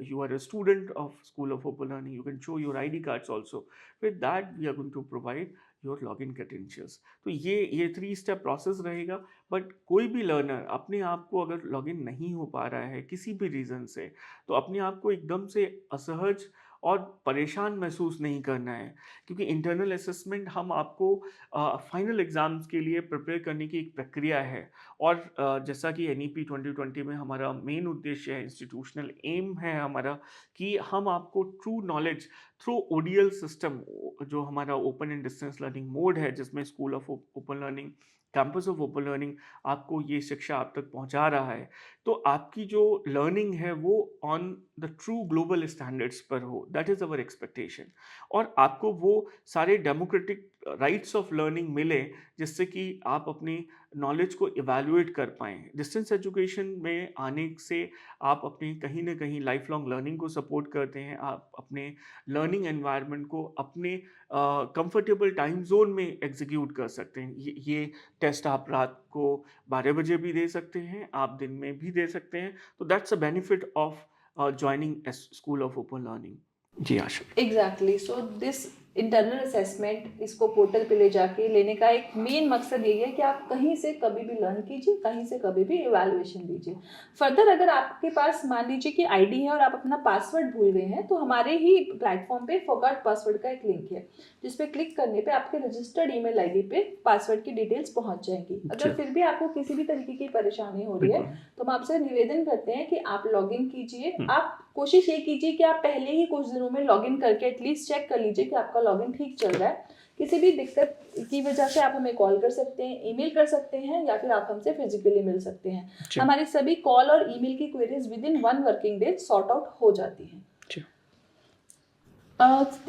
You are a student of School of open Learning, you can show your ID cards also. With that we are going to provide your login credentials. तो ये 3 स्टेप प्रोसेस रहेगा। बट कोई भी learner अपने आप को अगर लॉगिन नहीं हो पा रहा है किसी भी रीज़न से, तो अपने आप को एकदम से असहज और परेशान महसूस नहीं करना है, क्योंकि इंटरनल असेसमेंट हम आपको फाइनल एग्ज़ाम्स के लिए प्रिपेयर करने की एक प्रक्रिया है। और जैसा कि एनईपी 2020 में हमारा मेन उद्देश्य है, इंस्टीट्यूशनल एम है हमारा, कि हम आपको true knowledge through ODL system, जो हमारा open and distance learning mode है, जिसमें school of open learning, campus of open learning आपको ये शिक्षा आप तक पहुंचा रहा है। तो आपकी जो लर्निंग है वो on the true global standards पर हो, दैट इज़ अवर एक्सपेक्टेशन। और आपको वो सारे डेमोक्रेटिक राइट्स ऑफ लर्निंग मिले, जिससे कि आप अपनी नॉलेज को इवैल्यूएट कर पाएँ। डिस्टेंस एजुकेशन में आने से आप अपनी कहीं न कहीं लाइफ लॉन्ग लर्निंग को सपोर्ट करते हैं। आप अपने लर्निंग एनवायरनमेंट को अपने कंफर्टेबल टाइम ज़ोन में एग्ज़ीक्यूट कर सकते हैं। ये टेस्ट आप रात को 12 बजे भी दे सकते हैं, आप दिन में भी दे सकते हैं। तो that's a benefit of joining a School of open Learning. जी Asha. Exactly, so this internal assessment, इसको पोर्टल पे ले जाके लेने का एक मेन मकसद यही है कि आप कहीं से कभी भी लर्न कीजिए, कहीं से कभी भी इवैल्यूएशन दीजिए। फर्दर अगर आपके पास मान लीजिए कि आईडी है और आप अपना पासवर्ड भूल गए हैं, तो हमारे ही प्लेटफॉर्म पे फॉरगॉट पासवर्ड का एक लिंक है, जिस पे क्लिक करने पे आपके रजिस्टर्ड ईमेल आईडी पे पासवर्ड की डिटेल्स पहुंच जाएंगी। अगर फिर भी आपको किसी भी तरीके की परेशानी हो रही है, तो हम आपसे निवेदन करते हैं कि आप लॉगिन कीजिए। आप कोशिश ये कीजिए कि आप पहले ही कुछ दिनों में लॉगिन करके एटलीस्ट चेक कर लीजिए कि आपका लॉगिन ठीक चल रहा है। किसी भी दिक्कत की वजह से आप हमें कॉल कर सकते हैं, ईमेल कर सकते हैं, या फिर आप हमसे फिजिकली मिल सकते हैं। हमारी सभी कॉल और ईमेल की queries with in 1 working day sort out हो जाती हैं।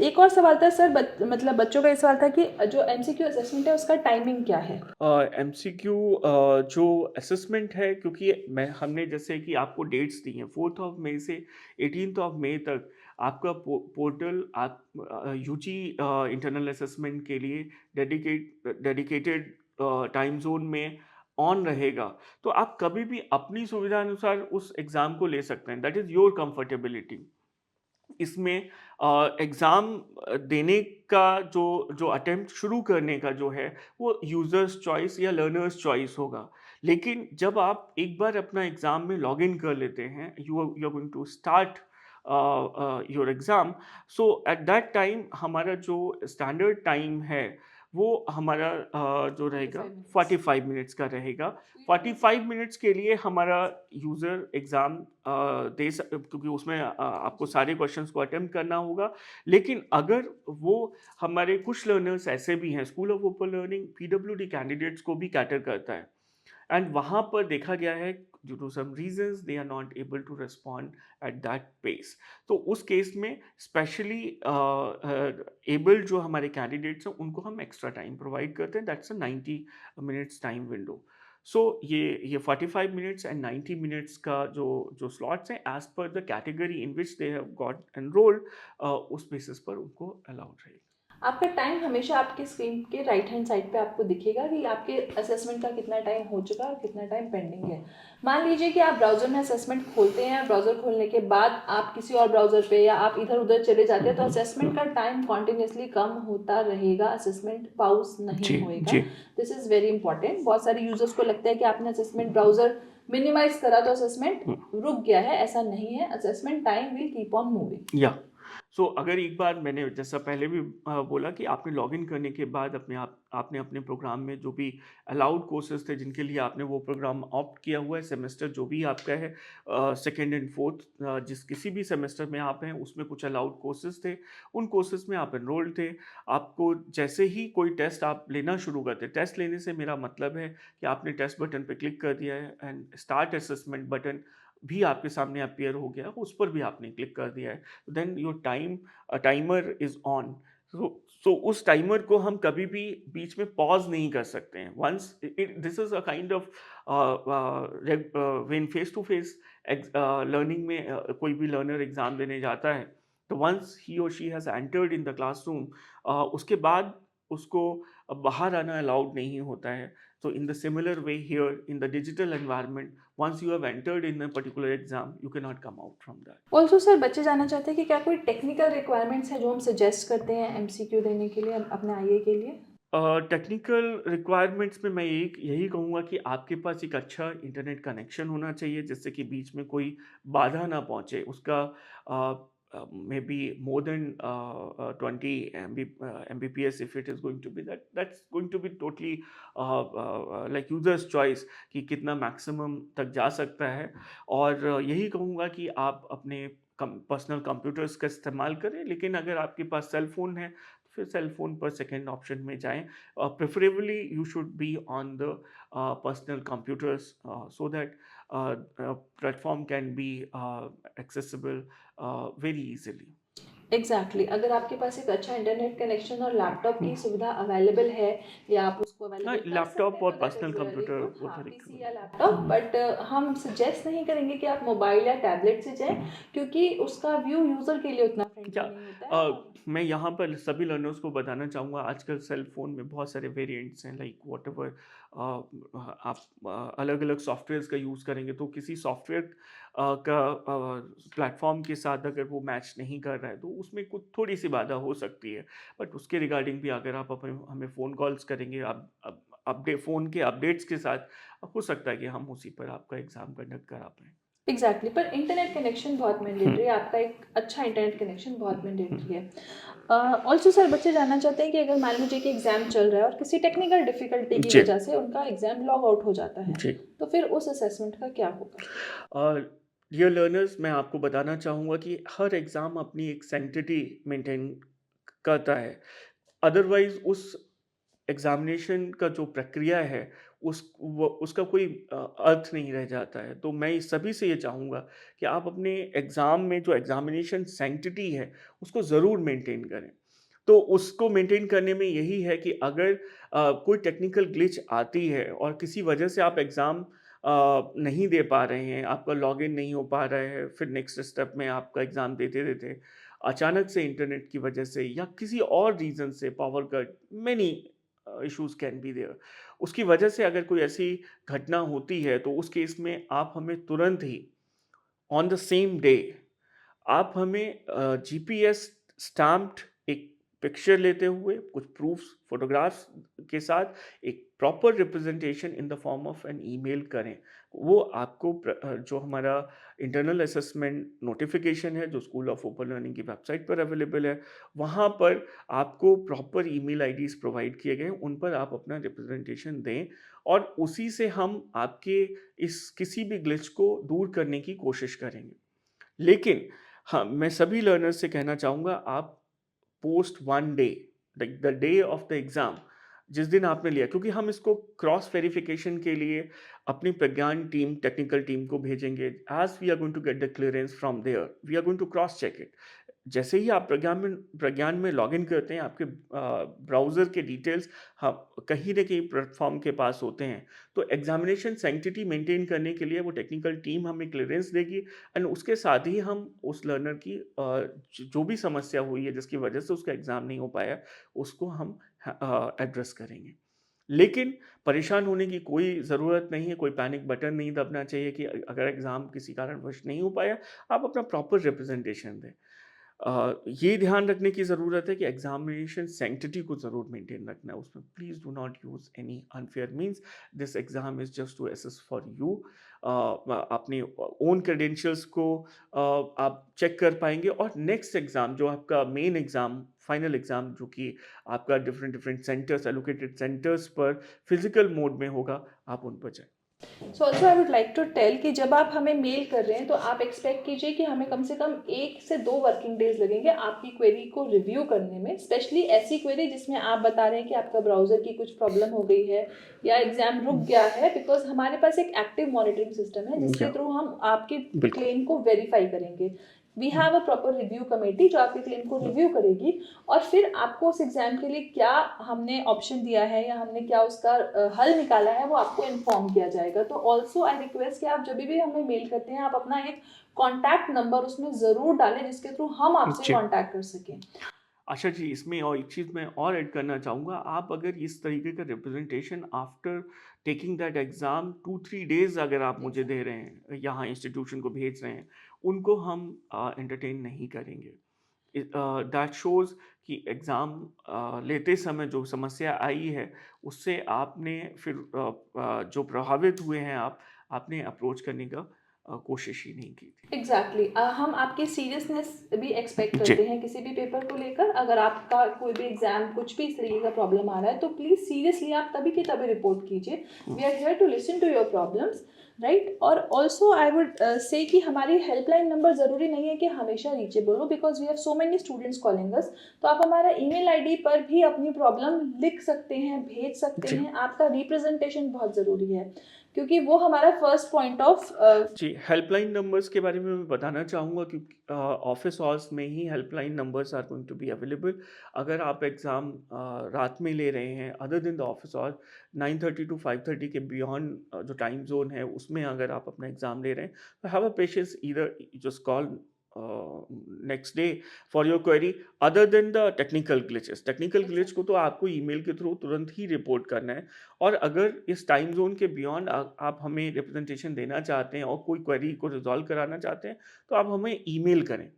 एक और सवाल था सर, मतलब बच्चों का ये सवाल था कि जो एमसीक्यू असेसमेंट है उसका टाइमिंग क्या है? एमसीक्यू जो असेसमेंट है, क्योंकि हमने जैसे कि आपको डेट्स दी हैं 4th ऑफ मई से 18th ऑफ मई तक, आपका पोर्टल आप यूजी इंटरनल असेसमेंट के लिए डेडिकेटेड टाइम जोन में ऑन रहेगा। तो आप कभी भी अपनी सुविधा अनुसार उस एग्ज़ाम को ले सकते हैं, दैट इज़ योर कंफर्टेबिलिटी। इसमें एग्ज़ाम देने का जो जो अटेम्प्ट शुरू करने का जो है, वो यूज़र्स चॉइस या लर्नर्स चॉइस होगा। लेकिन जब आप एक बार अपना एग्ज़ाम में लॉगिन कर लेते हैं, you are going to start your exam, so at that time हमारा जो स्टैंडर्ड टाइम है, वो हमारा जो रहेगा 45 मिनट्स का रहेगा। 45 मिनट्स के लिए हमारा यूज़र एग्ज़ाम क्योंकि उसमें आपको सारे क्वेश्चंस को अटेम्प्ट करना होगा। लेकिन अगर वो हमारे कुछ लर्नर्स ऐसे भी हैं, school of open learning PWD candidates को भी कैटर करता है, एंड वहाँ पर देखा गया है due to some reasons they are not able to respond at that pace. तो उस केस में स्पेशली एबल्ड जो हमारे कैंडिडेट्स हैं, उनको हम एक्स्ट्रा टाइम प्रोवाइड करते हैं, that's a 90 minutes time window. So ये 45 मिनट्स एंड 90 मिनट्स का जो स्लॉट्स हैं, as per the category in which they have got enrolled, उस बेसिस पर उनको अलाउड रहेगा। आपका टाइम हमेशा आपके स्क्रीन के राइट हैंड साइड पे आपको दिखेगा कि आपके असेसमेंट का कितना टाइम हो चुका है और कितना टाइम पेंडिंग है। मान लीजिए कि आप ब्राउज़र में असेसमेंट खोलते हैं, ब्राउज़र खोलने के बाद आप किसी और ब्राउज़र पे या आप इधर उधर चले जाते हैं, तो असेसमेंट का टाइम कॉन्टिन्यूसली कम होता रहेगा, असेसमेंट पाउज नहीं होएगा। This is very important. बहुत सारे यूजर्स को लगता है कि आपने असेसमेंट ब्राउज़र मिनिमाइज करा तो असेसमेंट रुक गया है, ऐसा नहीं है। Assessment time will keep on moving. या सो अगर एक बार मैंने जैसा पहले भी बोला कि आपने लॉगिन करने के बाद आपने अपने प्रोग्राम में जो भी अलाउड कोर्सेज थे जिनके लिए आपने वो प्रोग्राम ऑप्ट किया हुआ है, सेमेस्टर जो भी आपका है, सेकेंड एंड फोर्थ, जिस किसी भी सेमेस्टर में आप हैं उसमें कुछ अलाउड कोर्सेज थे, उन कोर्सेज में आप एनरोल्ड थे। आपको जैसे ही कोई टेस्ट आप लेना शुरू करते, टेस्ट लेने से मेरा मतलब है कि आपने टेस्ट बटन पे क्लिक कर दिया है एंड स्टार्ट असेसमेंट बटन भी आपके सामने अपीयर हो गया, उस पर भी आपने क्लिक कर दिया है, then your timer is on. So उस टाइमर को हम कभी भी बीच में पॉज नहीं कर सकते हैं। Once this is a kind of when face to face learning में कोई भी लर्नर एग्जाम देने जाता है, तो वंस ही और she has entered in the classroom, उसके बाद उसको बाहर आना अलाउड नहीं होता है। So in the similar way here in the digital environment, once you have entered in a particular exam, you cannot come out from that. Also sir, बच्चे जानना चाहते हैं कि क्या कोई टेक्निकल रिक्वायरमेंट्स है जो हम सजेस्ट करते हैं एमसीक्यू देने के लिए अपने आईए के लिए? टेक्निकल रिक्वायरमेंट्स में मैं एक यही कहूँगा कि आपके पास एक अच्छा इंटरनेट कनेक्शन होना चाहिए जिससे कि बीच में कोई बाधा ना पहुँचे। उसका may be more than 20 Mbps if it is going to be that's going to be totally like users choice कि कितना मैक्सिमम तक जा सकता है। और यही कहूँगा कि आप अपने पर्सनल कंप्यूटर्स का इस्तेमाल करें, लेकिन अगर आपके पास सेल फोन है फिर सेल फोन पर सेकेंड ऑप्शन में जाएं। Preferably you should be on the personal computers so that platform can be accessible very easily. Exactly अगर आपके पास एक अच्छा इंटरनेट कनेक्शन और लैपटॉप की सुविधा अवेलेबल है या आप उसको हाँ, अवेलेबल कर सकते लैपटॉप हैं, तो और that personal is really computer good. वो हाँ, तो पीसी या रिकमेंड। लैपटॉप, बट हम सजेस्ट नहीं करेंगे कि आप मोबाइल या टैबलेट से जाएं, क्योंकि उसका व्यू यूज़र के लिए उतना फ्रेंडली क्या नहीं होता है। और मैं यहाँ पर सभी लर्नर्स को बताना चाहूँगा, आजकल सेल फ़ोन में बहुत सारे वेरिएंट्स हैं, लाइक व्हाटएवर आप अलग अलग सॉफ्टवेयर्स का यूज़ करेंगे तो किसी सॉफ्टवेयर का प्लेटफॉर्म के साथ अगर वो मैच नहीं कर रहा है तो उसमें कुछ थोड़ी सी बाधा हो सकती है। बट उसके रिगार्डिंग भी अगर आप अपने हमें फ़ोन कॉल्स करेंगे, आप अपडेट फ़ोन के अपडेट्स के साथ, हो सकता है कि हम उसी पर आपका एग्ज़ाम कंडक्ट करा पाएँ। एग्जैक्टली पर इंटरनेट कनेक्शन बहुत मैंडेटरी है, हम्म, आपका एक अच्छा इंटरनेट कनेक्शन बहुत मैंडेटरी हम्म, है। ऑल्सो सर, बच्चे जानना चाहते हैं कि अगर मान लीजिए कि एग्ज़ाम चल रहा है और किसी टेक्निकल डिफ़िकल्टी की जी, वजह से उनका एग्ज़ाम लॉग आउट हो जाता है, जी। तो फिर उस असेसमेंट का क्या होगा? डियर लर्नर्स, मैं आपको बताना चाहूँगा कि हर एग्ज़ाम अपनी एक सैंक्टिटी मेंटेन करता है। अदरवाइज़ उस एग्ज़ामिनेशन का जो प्रक्रिया है उसका कोई अर्थ नहीं रह जाता है। तो मैं इस सभी से ये चाहूँगा कि आप अपने एग्ज़ाम में जो एग्ज़ामिनेशन सैंक्टिटी है उसको ज़रूर मेंटेन करें। तो उसको मेंटेन करने में यही है कि अगर कोई टेक्निकल ग्लिच आती है और किसी वजह से आप एग्ज़ाम नहीं दे पा रहे हैं, आपका लॉगिन नहीं हो पा रहा है, फिर नेक्स्ट स्टेप में आपका एग्ज़ाम देते-देते अचानक से इंटरनेट की वजह से या किसी और रीज़न से, power cut, many issues can be there. उसकी वजह से अगर कोई ऐसी घटना होती है तो उस केस में आप हमें तुरंत ही ऑन द सेम डे आप हमें जीपीएस स्टैम्प्ड एक पिक्चर लेते हुए कुछ प्रूफ्स फोटोग्राफ्स के साथ एक proper representation in the form of an email करें। वो आपको जो हमारा इंटरनल असेसमेंट नोटिफिकेशन है जो स्कूल ऑफ ओपन लर्निंग की वेबसाइट पर अवेलेबल है, वहाँ पर आपको प्रॉपर ईमेल आईडीज प्रोवाइड किए गए हैं, उन पर आप अपना रिप्रेजेंटेशन दें और उसी से हम आपके इस किसी भी ग्लिच को दूर करने की कोशिश करेंगे। लेकिन हाँ, मैं सभी लर्नर्स से कहना चाहूँगा, आप post 1 day, like the day of the exam, जिस दिन आपने लिया, क्योंकि हम इसको क्रॉस वेरिफिकेशन के लिए अपनी प्रज्ञान टीम, टेक्निकल टीम को भेजेंगे। As we are going to get the clearance from there, we are going to cross check it. जैसे ही आप प्रज्ञान में लॉगिन करते हैं, आपके ब्राउज़र के डिटेल्स हाँ, कहीं न कहीं प्लेटफ़ॉर्म के पास होते हैं। तो एग्ज़ामिनेशन सैंक्टिटी मेंटेन करने के लिए वो टेक्निकल टीम हमें क्लीयरेंस देगी एंड उसके साथ ही हम उस लर्नर की जो भी समस्या हुई है जिसकी वजह से उसका एग्ज़ाम नहीं हो पाया, उसको हम एड्रेस करेंगे। लेकिन परेशान होने की कोई ज़रूरत नहीं है, कोई पैनिक बटन नहीं दबना चाहिए कि अगर एग्ज़ाम किसी कारणवश नहीं हो पाया, आप अपना प्रॉपर रिप्रेजेंटेशन दें। ये ध्यान रखने की ज़रूरत है कि एग्जामिनेशन सैंक्टिटी को ज़रूर मेंटेन रखना है उसमें। Please do not use any unfair means. This exam is just to assess for you. अपने ओन क्रेडेंशियल्स को आप चेक कर पाएंगे, और नेक्स्ट एग्ज़ाम जो आपका मेन एग्ज़ाम, फाइनल एग्ज़ाम, जो कि आपका different different centres, allocated centres पर फिजिकल मोड में होगा, आप उन पर जाएं। So also I would like to tell कि जब आप हमें मेल कर रहे हैं तो आप एक्सपेक्ट कीजिए कि हमें कम से कम 1 से 2 वर्किंग डेज लगेंगे आपकी क्वेरी को रिव्यू करने में, स्पेशली ऐसी क्वेरी जिसमें आप बता रहे हैं कि आपका ब्राउज़र की कुछ प्रॉब्लम हो गई है या एग्ज़ाम रुक गया है, बिकॉज हमारे पास एक एक्टिव मॉनिटरिंग सिस्टम है जिसके या थ्रू हम आपके बिल्कुल। क्लेम को वेरीफाई करेंगे। We have a proper review committee जो आपके क्लेम को रिव्यू करेगी, और फिर आपको उस एग्ज़ाम के लिए क्या हमने ऑप्शन दिया है या हमने क्या उसका हल निकाला है वो आपको इन्फॉर्म किया जाएगा। तो ऑल्सो आई रिक्वेस्ट कि आप जब भी हमें मेल करते हैं आप अपना एक कॉन्टैक्ट नंबर उसमें ज़रूर डालें जिसके थ्रू हम आपसे जी कॉन्टैक्ट कर सकें। आशा जी, इसमें और एक चीज़ मैं और ऐड करना चाहूँगा। आप अगर इस तरीके का representation after taking that exam 2-3 days अगर आप मुझे दे रहे हैं, यहाँ इंस्टीट्यूशन को भेज रहे हैं, उनको हम एंटरटेन नहीं करेंगे। दैट शोज़ कि एग्ज़ाम लेते समय जो समस्या आई है, उससे आपने फिर जो प्रभावित हुए हैं आप, आपने अप्रोच करने का कोशिश ही नहीं की थी। एग्जैक्टली हम आपकी सीरियसनेस भी एक्सपेक्ट जी। करते हैं किसी भी पेपर को लेकर। अगर आपका कोई भी एग्जाम कुछ भी इस तरीके का प्रॉब्लम आ रहा है तो प्लीज़ सीरियसली आप तभी की तभी रिपोर्ट कीजिए। We are here to listen to your problems, right. और ऑल्सो आई वुड से कि हमारी हेल्पलाइन नंबर ज़रूरी नहीं है कि हमेशा रीचेबल हो, because we have so many students calling us. तो आप हमारा ईमेल आईडी पर भी अपनी प्रॉब्लम लिख सकते हैं, भेज सकते जी। हैं। आपका रिप्रेजेंटेशन बहुत ज़रूरी है क्योंकि वो हमारा फर्स्ट पॉइंट ऑफ जी, हेल्पलाइन नंबर्स के बारे में मैं बताना चाहूँगा, क्योंकि ऑफ़िस आवर्स में ही helpline numbers are going to be available. अगर आप एग्ज़ाम रात में ले रहे हैं, other than the office hours, 9:30 to 5:30 के बियॉन्ड जो टाइम ज़ोन है, उसमें अगर आप अपना एग्ज़ाम ले रहे हैं, तो have a patience, either just call next day for your query. Other than the technical glitches, technical glitch को तो आपको ईमेल के थ्रू तुरंत ही रिपोर्ट करना है। और अगर इस टाइम ज़ोन के बियॉन्ड आप हमें रिप्रेजेंटेशन देना चाहते हैं और कोई क्वेरी को रिज़ॉल्व कराना चाहते हैं, तो आप हमें ईमेल करें।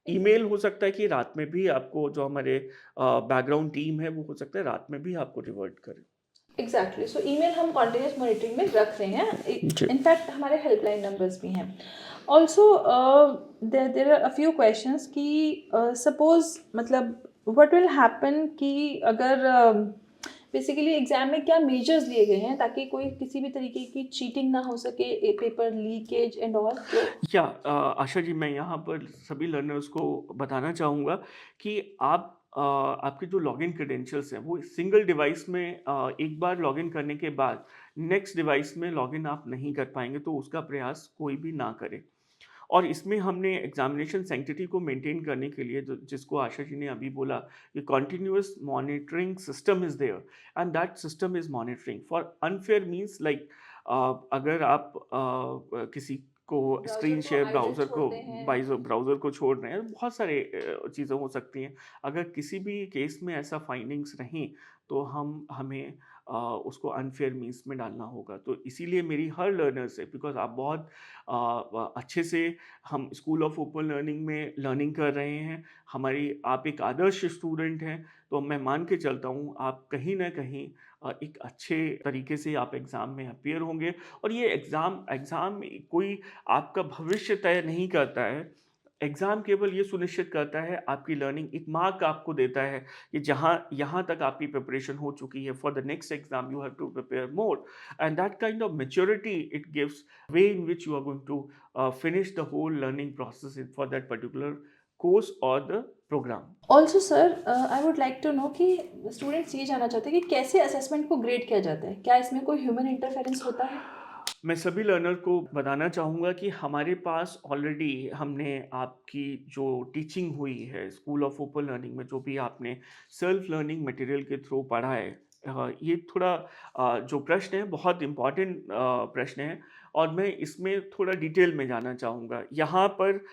ईमेल हो सकता है कि रात में भी आपको, जो हमारे बैकग्राउंड टीम है, वो हो सकता है रात में भी आपको रिवर्ट करे। एग्जैक्टली। सो ईमेल हम कॉन्टिन्यूस मॉनिटरिंग में रख रहे हैं। जी। इनफैक्ट हमारे हेल्पलाइन नंबर्स भी हैं। Also there are a few questions कि सपोज मतलब व्हाट विल हैपन कि अगर बेसिकली एग्जाम में क्या मेजर्स लिए गए हैं ताकि कोई किसी भी तरीके की चीटिंग ना हो सके, पेपर लीकेज एंड ऑल। तो या आशा जी, मैं यहाँ पर सभी लर्नर्स को बताना चाहूँगा कि आपके जो लॉगिन क्रेडेंशियल्स हैं, वो सिंगल डिवाइस में एक बार लॉगिन करने के बाद नेक्स्ट डिवाइस में लॉगिन आप नहीं कर पाएंगे, तो उसका प्रयास कोई भी ना करे। और इसमें हमने एग्जामिनेशन सैंक्टिटी को मेंटेन करने के लिए, जिसको आशा जी ने अभी बोला, कि continuous monitoring system is there, and that system is monitoring for unfair means, like अगर आप किसी को स्क्रीन शेयर, ब्राउज़र को छोड़ रहे हैं, बहुत सारे चीज़ें हो सकती हैं। अगर किसी भी केस में ऐसा फाइंडिंग्स रहीं, तो हमें उसको अनफेयर मीन्स में डालना होगा। तो इसीलिए मेरी हर लर्नर से, बिकॉज़ आप बहुत अच्छे से, हम स्कूल ऑफ ओपन लर्निंग में लर्निंग कर रहे हैं, आप एक आदर्श स्टूडेंट हैं, तो मैं मान के चलता हूँ आप कहीं न कहीं एक अच्छे तरीके से आप एग्ज़ाम में अपीयर होंगे। और ये एग्ज़ाम कोई आपका भविष्य तय नहीं करता है। एग्ज़ाम केवल ये सुनिश्चित करता है आपकी लर्निंग, एक मार्क आपको देता है कि जहाँ यहाँ तक आपकी प्रिपरेशन हो चुकी है, for the next exam you have to prepare more, and that kind of maturity it gives, way in which you are going to finish the whole learning process for that particular course or the program. Also sir I would like to know कि students ये जानना चाहते हैं कि कैसे assessment को grade किया जाता है, क्या इसमें कोई ह्यूमन इंटरफेरेंस होता है? मैं सभी लर्नर को बताना चाहूँगा कि हमारे पास ऑलरेडी, हमने आपकी जो टीचिंग हुई है स्कूल ऑफ ओपन लर्निंग में, जो भी आपने सेल्फ लर्निंग मटेरियल के थ्रू पढ़ा है, ये थोड़ा जो प्रश्न है, बहुत इम्पॉर्टेंट प्रश्न है, और मैं इसमें थोड़ा डिटेल में जाना चाहूँगा। यहाँ पर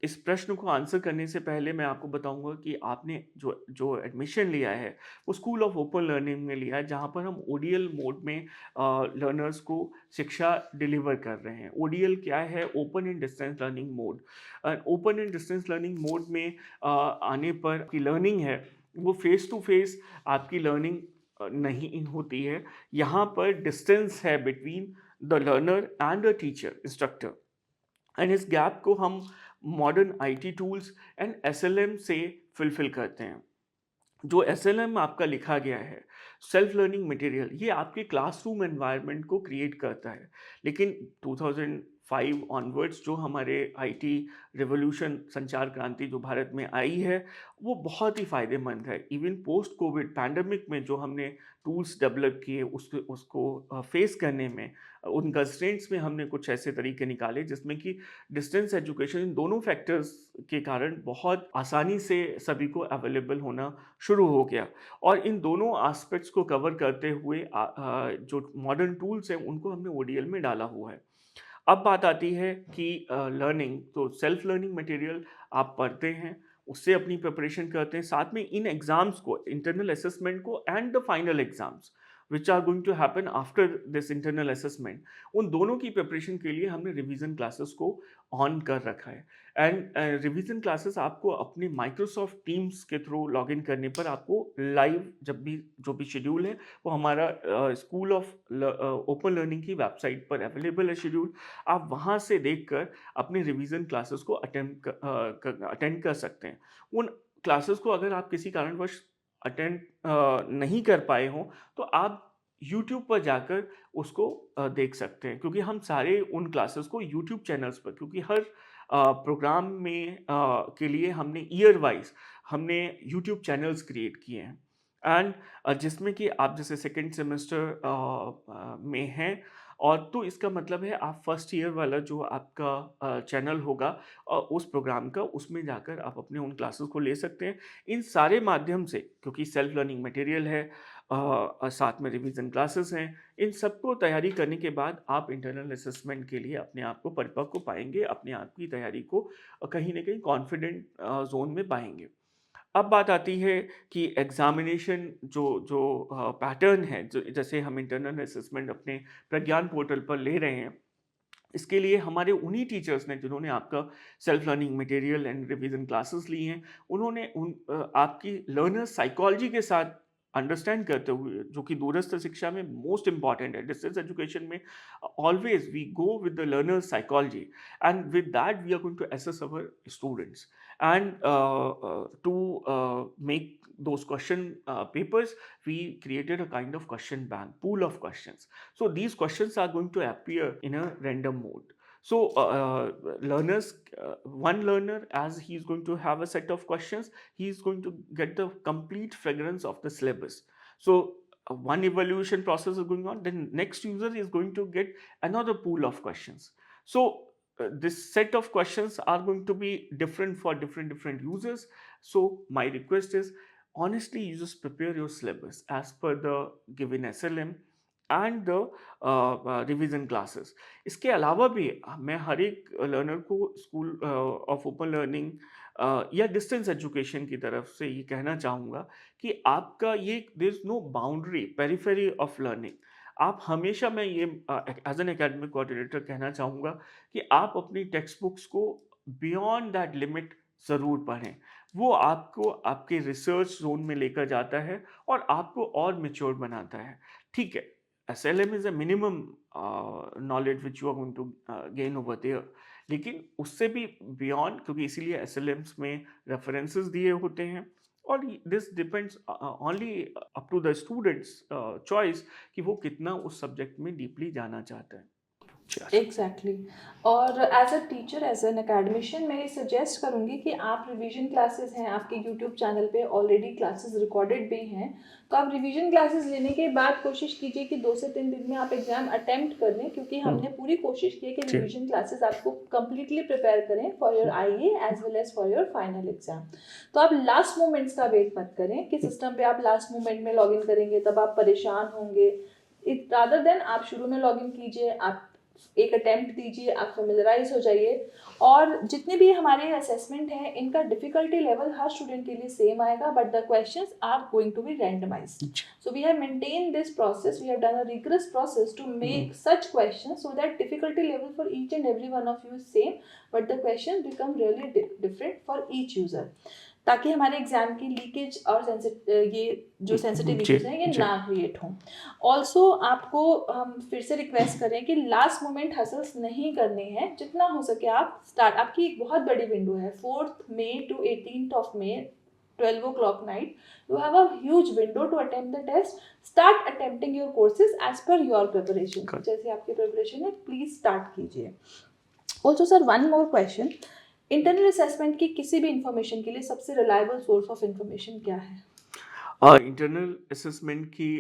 इस प्रश्न को आंसर करने से पहले मैं आपको बताऊँगा कि आपने जो जो एडमिशन लिया है, वो स्कूल ऑफ ओपन लर्निंग में लिया है, जहाँ पर हम ओडीएल मोड में लर्नर्स को शिक्षा डिलीवर कर रहे हैं। ओडीएल क्या है? Open and distance learning mode. Open and distance learning mode में आने पर की लर्निंग है, वो फेस टू फेस आपकी लर्निंग नहीं होती है। यहाँ पर डिस्टेंस है between the learner and the teacher, instructor. And इस गैप को हम modern IT tools and SLM से फिलफिल करते हैं। जो एसएलएम आपका लिखा गया है, सेल्फ लर्निंग मटेरियल, ये आपके क्लासरूम एनवायरनमेंट को क्रिएट करता है। लेकिन 2005 ऑनवर्ड्स जो हमारे आईटी रिवॉल्यूशन, संचार क्रांति जो भारत में आई है, वो बहुत ही फ़ायदेमंद है। इवन पोस्ट कोविड पैंडेमिक में जो हमने टूल्स डेवलप किए, उसको फेस करने में, उन कंस्ट्रेंट्स में हमने कुछ ऐसे तरीके निकाले जिसमें कि डिस्टेंस एजुकेशन, इन दोनों फैक्टर्स के कारण बहुत आसानी से सभी को अवेलेबल होना शुरू हो गया। और इन दोनों एस्पेक्ट्स को कवर करते हुए जो मॉडर्न टूल्स हैं उनको हमने ओडीएल में डाला हुआ है। अब बात आती है कि लर्निंग, तो सेल्फ लर्निंग मटेरियल आप पढ़ते हैं, उससे अपनी प्रिपरेशन करते हैं, साथ में इन एग्ज़ाम्स को, इंटरनल असेसमेंट को and the final exams which are going to happen after this internal assessment, उन दोनों की प्रिपरेशन के लिए हमने रिवीजन क्लासेस को ऑन कर रखा है। एंड रिवीजन क्लासेस आपको अपने माइक्रोसॉफ्ट टीम्स के थ्रू लॉगिन करने पर आपको लाइव, जब भी जो भी शेड्यूल है, वो हमारा स्कूल ऑफ ओपन लर्निंग की वेबसाइट पर अवेलेबल है शेड्यूल। आप वहाँ से देखकर अपने रिवीजन क्लासेस को अटेंड कर सकते हैं। उन क्लासेस को अगर आप किसी कारणवश अटेंड नहीं कर पाए हों, तो आप यूट्यूब पर जाकर उसको देख सकते हैं, क्योंकि हम सारे उन क्लासेस को यूट्यूब चैनल्स पर, क्योंकि हर प्रोग्राम में के लिए हमने ईयर वाइज हमने यूट्यूब चैनल्स क्रिएट किए हैं। एंड जिसमें कि आप जैसे सेकेंड सेमेस्टर में हैं, और तो इसका मतलब है आप फर्स्ट ईयर वाला जो आपका चैनल होगा उस प्रोग्राम का, उसमें जाकर आप अपने उन क्लासेस को ले सकते हैं। इन सारे माध्यम से, क्योंकि सेल्फ लर्निंग मटेरियल है, साथ में रिवीजन क्लासेस हैं, इन सबको तैयारी करने के बाद आप इंटरनल असेसमेंट के लिए अपने आप को परिपक्व पाएंगे, अपने आप की तैयारी को कहीं ना कहीं कॉन्फिडेंट जोन में पाएंगे। अब बात आती है कि एग्ज़ामिनेशन जो जो पैटर्न है, जैसे हम इंटरनल असेसमेंट अपने प्रज्ञान पोर्टल पर ले रहे हैं, इसके लिए हमारे उन्हीं टीचर्स ने जिन्होंने आपका self learning material and revision classes ली हैं, उन्होंने आपकी लर्नर साइकोलॉजी के साथ अंडरस्टैंड करते हुए, जो कि दूरस्थ शिक्षा में मोस्ट इंपॉर्टेंट है, डिस्टेंस एजुकेशन में always we go with the learner psychology, and with that we are going to assess our students, and to make those question papers, we created a kind of question bank, pool of questions. So these questions are going to appear in a random mode. So learners, one learner, as he is going to have a set of questions, he is going to get the complete fragrance of the syllabus. So one evaluation process is going on, then next user is going to get another pool of questions. So this set of questions are going to be different for different users. So my request is, honestly, you just prepare your syllabus as per the given SLM and the revision classes. इसके अलावा भी मैं हर एक learner को school of open learning या distance education की तरफ से ये कहना चाहूँगा कि आपका ये there is no boundary periphery of learning. आप हमेशा, मैं ये एज एन एकेडमिक कोऑर्डिनेटर कहना चाहूँगा कि आप अपनी टेक्स्ट बुक्स को बियॉन्ड दैट लिमिट ज़रूर पढ़ें। वो आपको आपके रिसर्च ज़ोन में लेकर जाता है और आपको और मैच्योर बनाता है। ठीक है, SLM is a minimum knowledge which you are going to gain over there, लेकिन उससे भी बियॉन्ड, क्योंकि इसीलिए एसएलएम्स में रेफरेंसेस दिए होते हैं, और this depends only up to the students choice कि वो कितना उस सब्जेक्ट में डीपली जाना चाहते हैं। एग्जैक्टली और as a teacher, as an academician, मैं ये सजेस्ट करूँगी कि आप रिवीजन क्लासेस हैं आपके यूट्यूब चैनल पे, ऑलरेडी क्लासेस रिकॉर्डेड भी हैं, तो आप रिवीजन क्लासेस लेने के बाद कोशिश कीजिए कि 2 से 3 दिन में आप एग्ज़ाम अटेम्प्ट कर लें, क्योंकि हमने पूरी कोशिश की है कि रिवीजन क्लासेस आपको कम्प्लीटली प्रिपेयर करें for your IA as well as for your final exam. तो आप लास्ट मोमेंट्स का वेट मत करें कि सिस्टम पे आप लास्ट मोमेंट में लॉगिन करेंगे तब आप परेशान होंगे। रादर देन आप शुरू में लॉगिन कीजिए, आप एक अटेम्प्ट दीजिए, आप फेमिलराइज हो जाइए। और जितने भी हमारे असेसमेंट हैं इनका डिफिकल्टी लेवल हर स्टूडेंट के लिए सेम आएगा, but the questions are going to be randomised. So we have maintained this process, we have done a rigorous process to make such questions so that difficulty level for each and every one of you is same, but the questions become really different for each user, ताकि हमारे exam की leakage और ये जो sensitive issues हैं ये ना create हों। ऑल्सो आपको हम फिर से रिक्वेस्ट करें कि लास्ट मोमेंट हसल्स नहीं करने हैं, जितना हो सके आप स्टार्ट, आपकी एक बहुत बड़ी विंडो है 4th May to 18th May 12 o'clock night, you have a huge window to attempt the test. Start attempting your courses as per your preparation. जैसे आपकी प्रिपरेशन है प्लीज स्टार्ट कीजिए। Also sir one more question, internal assessment की किसी भी information के लिए सबसे रिलायबल सोर्स ऑफ इंफॉर्मेशन क्या है? इंटरनल असेसमेंट की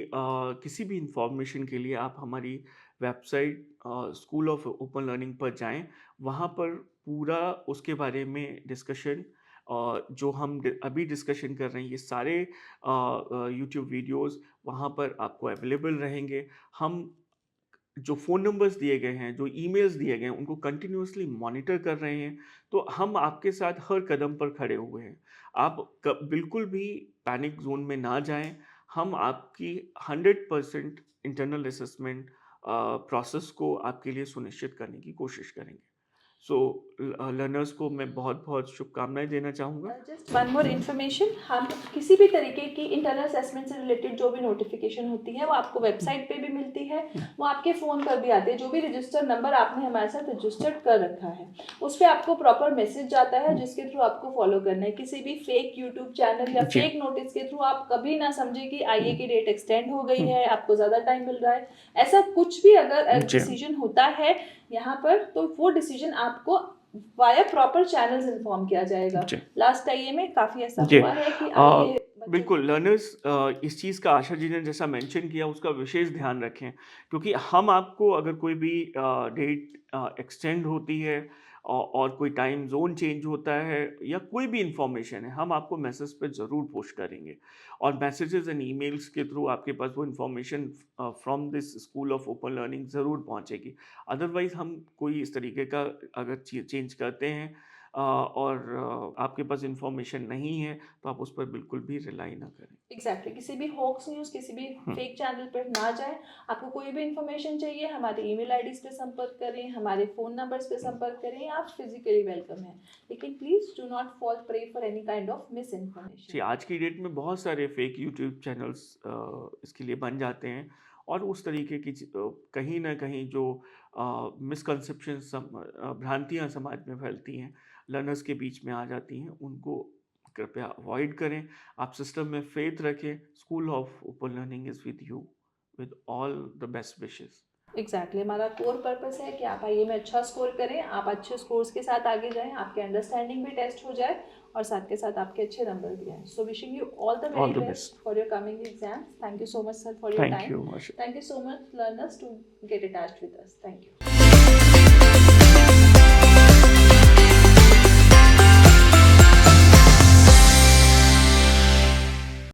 किसी भी इंफॉर्मेशन के लिए आप हमारी website school of open learning पर जाएं। वहाँ पर पूरा उसके बारे में डिस्कशन, जो हम अभी डिस्कशन कर रहे हैं, ये सारे यूट्यूब वीडियोस वहाँ पर आपको अवेलेबल रहेंगे। हम जो फ़ोन नंबर्स दिए गए हैं, जो ईमेल्स दिए गए हैं, उनको कंटिन्यूअसली मॉनिटर कर रहे हैं। तो हम आपके साथ हर कदम पर खड़े हुए हैं। आप बिल्कुल भी पैनिक जोन में ना जाएं। हम आपकी 100% इंटरनल असेसमेंट प्रोसेस को आपके लिए सुनिश्चित करने की कोशिश करेंगे। सो लर्नर्स को मैं बहुत बहुत शुभकामनाएं देना चाहूँगा। जस्ट वन मोर इन्फॉर्मेशन, हम किसी भी तरीके की इंटरनल असेसमेंट से रिलेटेड जो भी नोटिफिकेशन होती है वो आपको वेबसाइट पे भी मिलती है, वो आपके फ़ोन पर भी आती है। जो भी रजिस्टर नंबर आपने हमारे साथ रजिस्टर्ड कर रखा है उस पर आपको प्रॉपर मैसेज जाता है जिसके थ्रू आपको फॉलो करना है। किसी भी फेक यूट्यूब चैनल या फेक नोटिस के थ्रू आप कभी ना समझे कि आईए की डेट एक्सटेंड हो गई है, आपको ज़्यादा टाइम मिल रहा है। ऐसा कुछ भी अगर डिसीजन होता है यहाँ पर, तो वो डिसीजन आपको वाया प्रॉपर चैनल्स इन्फॉर्म किया जाएगा। लास्ट आईए में काफ़ी ऐसा हुआ है कि आईए बिल्कुल लर्नर्स इस चीज़ का आशा जी ने जैसा मेंशन किया उसका विशेष ध्यान रखें, क्योंकि हम आपको अगर कोई भी डेट एक्सटेंड होती है और कोई टाइम जोन चेंज होता है या कोई भी इंफॉर्मेशन है, हम आपको मैसेज पे ज़रूर पोस्ट करेंगे और मैसेजेस एंड ईमेल्स के थ्रू आपके पास वो information from this school of open learning ज़रूर पहुंचेगी। अदरवाइज़ हम कोई इस तरीके का अगर चेंज करते हैं और आपके पास इंफॉर्मेशन नहीं है तो आप उस पर बिल्कुल भी रिलाई ना करें। एग्जैक्टली किसी भी होक्स न्यूज़, किसी भी फेक चैनल पर ना जाएं। आपको कोई भी इंफॉर्मेशन चाहिए हमारे ईमेल आईडीज पे संपर्क करें, हमारे फ़ोन नंबर्स पे संपर्क करें, आप फिजिकली वेलकम हैं, लेकिन please do not fall prey for any kind of misinformation. जी, आज की डेट में बहुत सारे फेक यूट्यूब चैनल्स इसके लिए बन जाते हैं और उस तरीके की कहीं ना कहीं जो मिसकंसेप्शन भ्रांतियाँ समाज में फैलती हैं, लर्नर्स के बीच में आ जाती हैं, उनको कृपया अवॉइड करें। आप सिस्टम में फेथ रखें। School of open learning is with you with all the best wishes. Exactly हमारा कोर पर्पस है कि आप आईए में अच्छा स्कोर करें, आप अच्छे स्कोर्स के साथ आगे जाएं, आपके अंडरस्टैंडिंग भी टेस्ट हो जाए और साथ के साथ आपके अच्छे नंबर भी आए। So wishing you all the very best for your coming exams. Thank you so much sir for your time. Thank you so much learners to get attached with us. Thank you.